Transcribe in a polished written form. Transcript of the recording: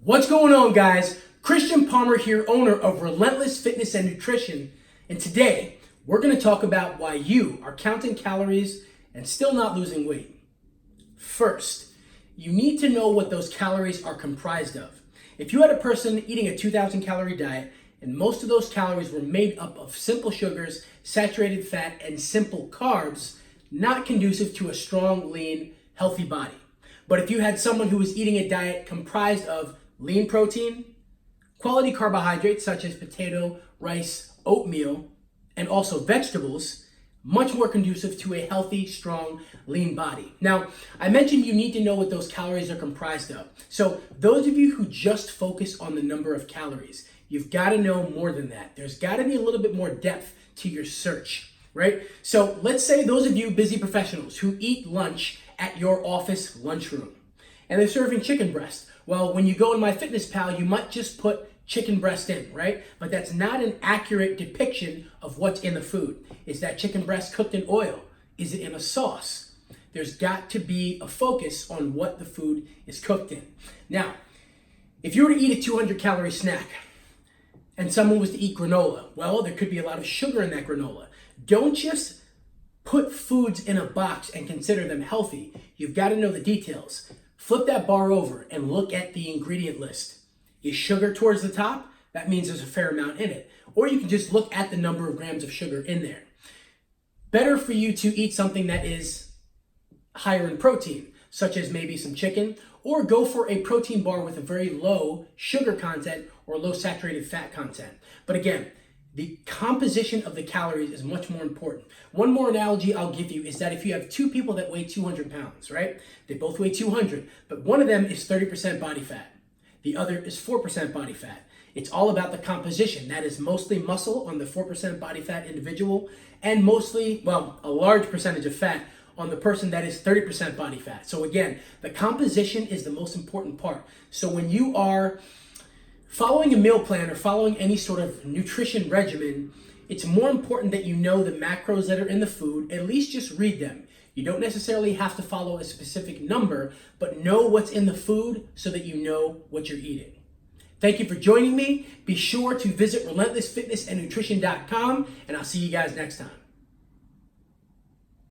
What's going on, guys? Christian Palmer here, owner of Relentless Fitness and Nutrition, and today we're going to talk about why you are counting calories and still not losing weight. First, you need to know what those calories are comprised of. If you had a person eating a 2,000 calorie diet and most of those calories were made up of simple sugars, saturated fat, and simple carbs, not conducive to a strong, lean, healthy body. But if you had someone who was eating a diet comprised of lean protein, quality carbohydrates such as potato, rice, oatmeal, and also vegetables, much more conducive to a healthy, strong, lean body. Now, I mentioned you need to know what those calories are comprised of. So those of you who just focus on the number of calories, you've got to know more than that. There's got to be a little bit more depth to your search, right? So let's say those of you busy professionals who eat lunch at your office lunchroom, and they're serving chicken breast. Well, when you go in MyFitnessPal, you might just put chicken breast in, right? But that's not an accurate depiction of what's in the food. Is that chicken breast cooked in oil? Is it in a sauce? There's got to be a focus on what the food is cooked in. Now, if you were to eat a 200 calorie snack and someone was to eat granola, well, there could be a lot of sugar in that granola. Don't just put foods in a box and consider them healthy. You've got to know the details. Flip that bar over and look at the ingredient list. Is sugar towards the top? That means there's a fair amount in it. Or you can just look at the number of grams of sugar in there. Better for you to eat something that is higher in protein, such as maybe some chicken, or go for a protein bar with a very low sugar content or low saturated fat content. But again, the composition of the calories is much more important. One more analogy I'll give you is that if you have two people that weigh 200 pounds, right? They both weigh 200, but one of them is 30% body fat. The other is 4% body fat. It's all about the composition. That is mostly muscle on the 4% body fat individual and mostly, well, a large percentage of fat on the person that is 30% body fat. So again, the composition is the most important part. So when you are following a meal plan or following any sort of nutrition regimen, it's more important that you know the macros that are in the food, at least just read them. You don't necessarily have to follow a specific number, but know what's in the food so that you know what you're eating. Thank you for joining me. Be sure to visit relentlessfitnessandnutrition.com, and I'll see you guys next time.